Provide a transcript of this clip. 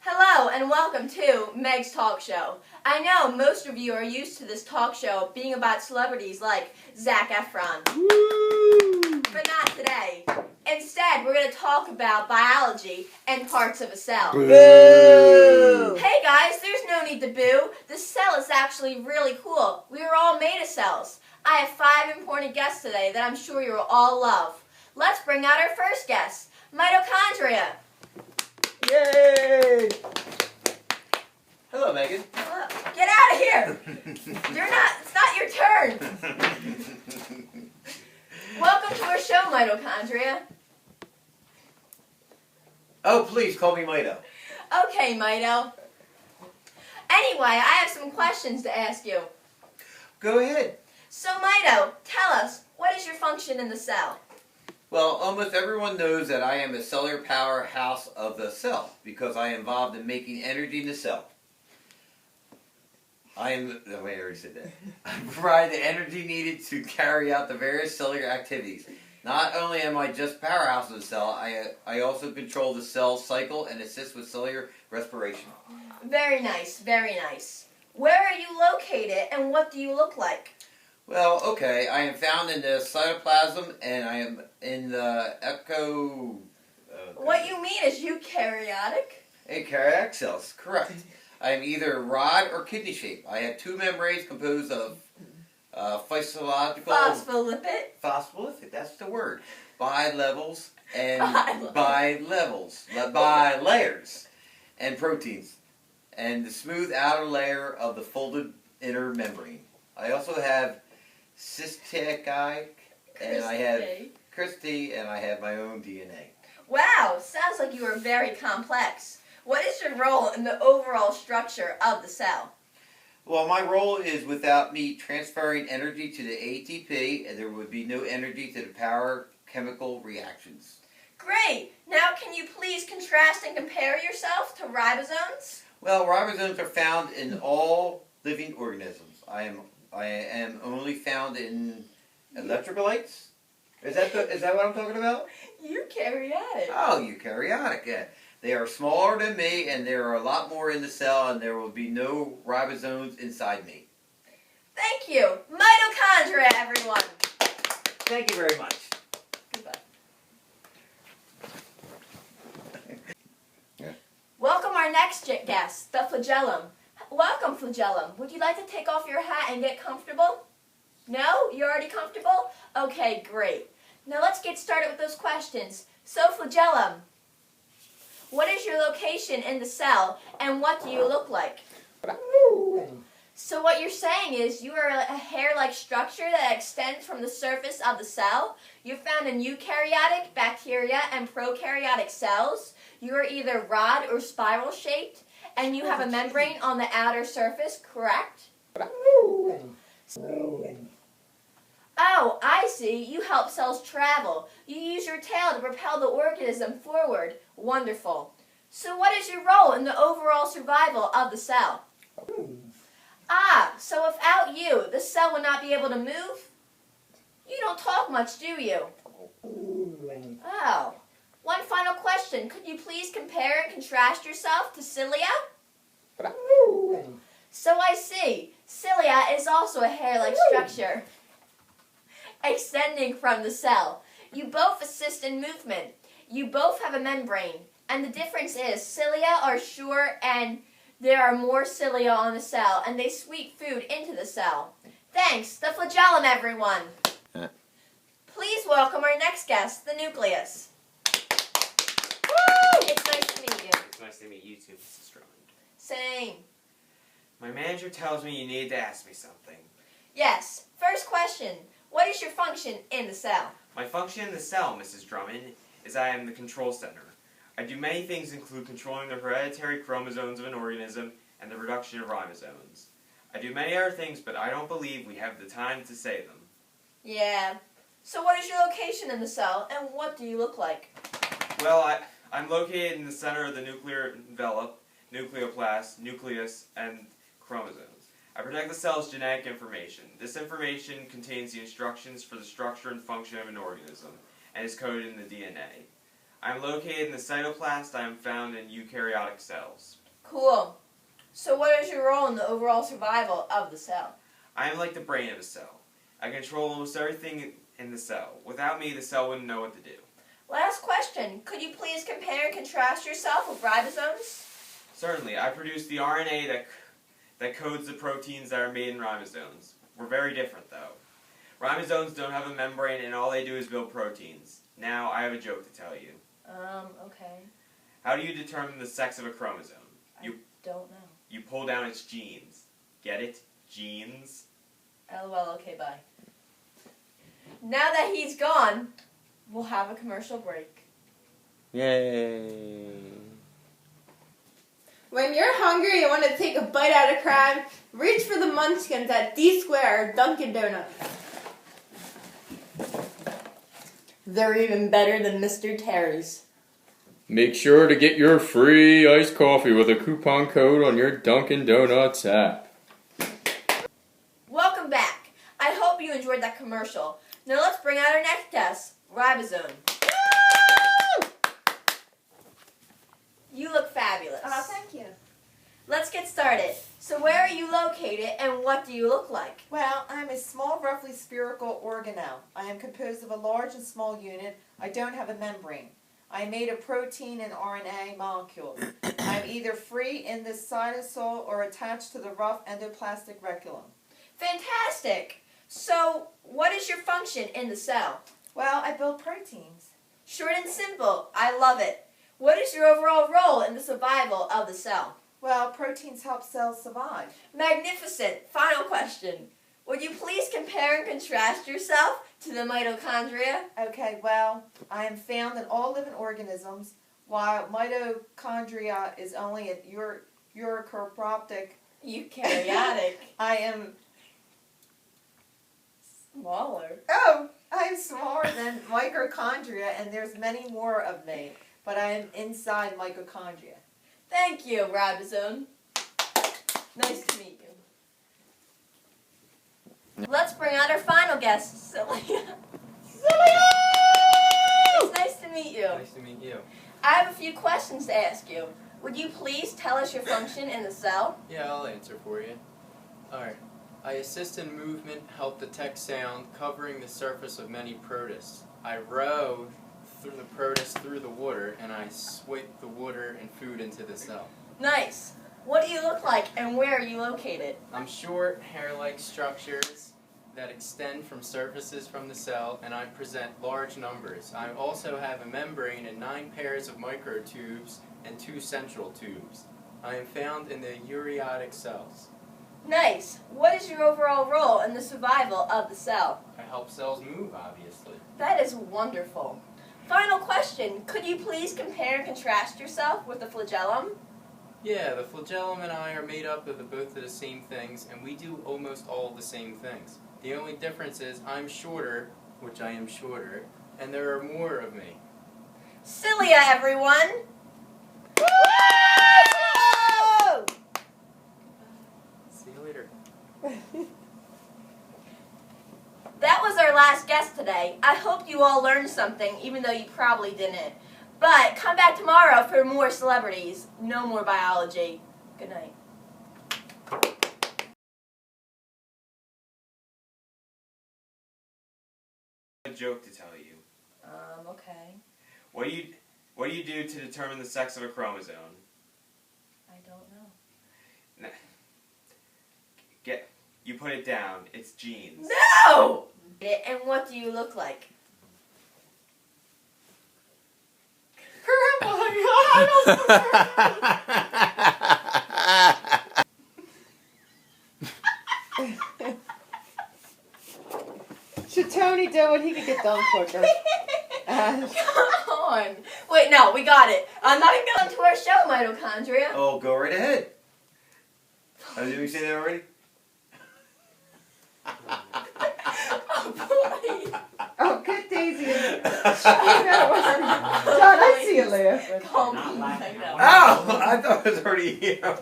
Hello and welcome to Meg's Talk Show. I know most of you are used to this talk show being about celebrities like Zac Efron. Woo! But not today. Instead, we're going to talk about biology and parts of a cell. Boo! Hey guys, there's no need to boo. The cell is actually really cool. We are all made of cells. I have 5 important guests today that I'm sure you'll all love. Let's bring out our first guest, mitochondria. Yay! Hello, Megan. Hello. Get out of here! It's not your turn. Welcome to our show, mitochondria. Oh, please call me Mito. Okay, Mito. Anyway, I have some questions to ask you. Go ahead. So, Mito, tell us, what is your function in the cell? Well, almost everyone knows that I am a cellular powerhouse of the cell because I am involved in making energy in the cell. I already said that. I provide the energy needed to carry out the various cellular activities. Not only am I just powerhouse of the cell, I also control the cell cycle and assist with cellular respiration. Very nice, very nice. Where are you located and what do you look like? Well, okay, I am found in the cytoplasm and I am in the What you mean is eukaryotic? Eukaryotic cells, correct. I am either rod or kidney shaped. I have 2 membranes composed of physiological... Phospholipid? That's the word. Bilevels and Bilevels. bilayers and proteins. And the smooth outer layer of the folded inner membrane. I also have cysticercoid, and I have Christy, and I have my own DNA. Wow, sounds like you are very complex. What is your role in the overall structure of the cell? Well, my role is without me transferring energy to the ATP, and there would be no energy to the power chemical reactions. Great! Now can you please contrast and compare yourself to ribosomes? Well, ribosomes are found in all living organisms. I am only found in electrolytes. Is that what I'm talking about? Eukaryotic. Oh, eukaryotic, yeah. They are smaller than me, and there are a lot more in the cell, and there will be no ribosomes inside me. Thank you. Mitochondria, everyone. Thank you very much. Goodbye. Welcome our next guest, the flagellum. Welcome, flagellum. Would you like to take off your hat and get comfortable? No? You're already comfortable? Okay, great. Now let's get started with those questions. So, flagellum, what is your location in the cell and what do you look like? So what you're saying is you are a hair-like structure that extends from the surface of the cell. You're found in eukaryotic, bacteria, and prokaryotic cells. You are either rod or spiral shaped, and you have a membrane on the outer surface, correct? Oh, I see. You help cells travel. You use your tail to propel the organism forward. Wonderful. So what is your role in the overall survival of the cell? Ah, so without you, the cell would not be able to move? You don't talk much, do you? Oh. One final question. Could you please compare and contrast yourself to cilia? So I see. Cilia is also a hair-like structure extending from the cell. You both assist in movement. You both have a membrane. And the difference is cilia are short and there are more cilia on the cell and they sweep food into the cell. Thanks, the flagellum, everyone. Please welcome our next guest, the nucleus. Woo! It's nice to meet you. It's nice to meet you too, Mrs. Drummond. Same. My manager tells me you need to ask me something. Yes. First question. What is your function in the cell? My function in the cell, Mrs. Drummond, is I am the control center. I do many things include controlling the hereditary chromosomes of an organism and the production of ribosomes. I do many other things, but I don't believe we have the time to say them. Yeah. So what is your location in the cell, and what do you look like? Well, I'm located in the center of the nuclear envelope, nucleoplast, nucleus, and chromosomes. I protect the cell's genetic information. This information contains the instructions for the structure and function of an organism, and is coded in the DNA. I'm located in the cytoplast. I am found in eukaryotic cells. Cool. So what is your role in the overall survival of the cell? I am like the brain of a cell. I control almost everything in the cell. Without me, the cell wouldn't know what to do. Last question. Could you please compare and contrast yourself with ribosomes? Certainly, I produce the RNA that codes the proteins that are made in ribosomes. We're very different, though. Ribosomes don't have a membrane, and all they do is build proteins. Now, I have a joke to tell you. Okay. How do you determine the sex of a chromosome? Don't know. You pull down its genes. Get it? Genes? LOL, okay, bye. Now that he's gone, we'll have a commercial break. Yay. When you're hungry and want to take a bite out of crab, reach for the Munchkins at D Square or Dunkin' Donuts. They're even better than Mr. Terry's. Make sure to get your free iced coffee with a coupon code on your Dunkin' Donuts app. Welcome back. I hope you enjoyed that commercial. Now let's bring out our next guest, ribosome. You look fabulous. Oh, thank you. Let's get started. So where are you located and what do you look like? Well, I'm a small, roughly spherical organelle. I am composed of a large and small unit. I don't have a membrane. I am made of protein and RNA molecules. I am either free in the cytosol or attached to the rough endoplasmic reticulum. Fantastic. So what is your function in the cell? Well, I build proteins. Short and simple. I love it. What is your overall role in the survival of the cell? Well, proteins help cells survive. Magnificent. Final question. Would you please compare and contrast yourself to the mitochondria? Okay, well, I am found in all living organisms, while mitochondria is only a eukaryotic. Eukaryotic. I am Smaller. I'm smaller than mitochondria, and there's many more of me, but I am inside mitochondria. Thank you, ribosome. Nice to meet you. Let's bring out our final guest, Celia. It's nice to meet you. Nice to meet you. I have a few questions to ask you. Would you please tell us your function in the cell? Yeah, I'll answer for you. Alright. I assist in movement, help detect sound, covering the surface of many protists. I row through the protists through the water, and I swipe the water and food into the cell. Nice. What do you look like and where are you located? I'm short, hair-like structures that extend from surfaces from the cell, and I present large numbers. I also have a membrane and 9 pairs of microtubes and 2 central tubes. I am found in the eukaryotic cells. Nice. What is your overall role in the survival of the cell? I help cells move, obviously. That is wonderful. Final question. Could you please compare and contrast yourself with the flagellum? Yeah, the flagellum and I are made up of both of the same things, and we do almost all the same things. The only difference is I'm shorter, which I am shorter, and there are more of me. Cilia, everyone! Woo! See you later. That was our last guest today. I hope you all learned something, even though you probably didn't. But come back tomorrow for more celebrities. No more biology. Good night. A joke to tell you. Okay. What do you do to determine the sex of a chromosome? I don't know. You put it down. It's genes. No! And what do you look like? Should Tony do it? He could get done quicker. Come on. Wait, no, we got it. I'm not even going to our show, mitochondria. Oh, go right ahead. Did we say that already? Oh, boy. Oh, good Daisy. John, I see you laugh. Call me. Not laughing. I know. Oh, I thought it was already here.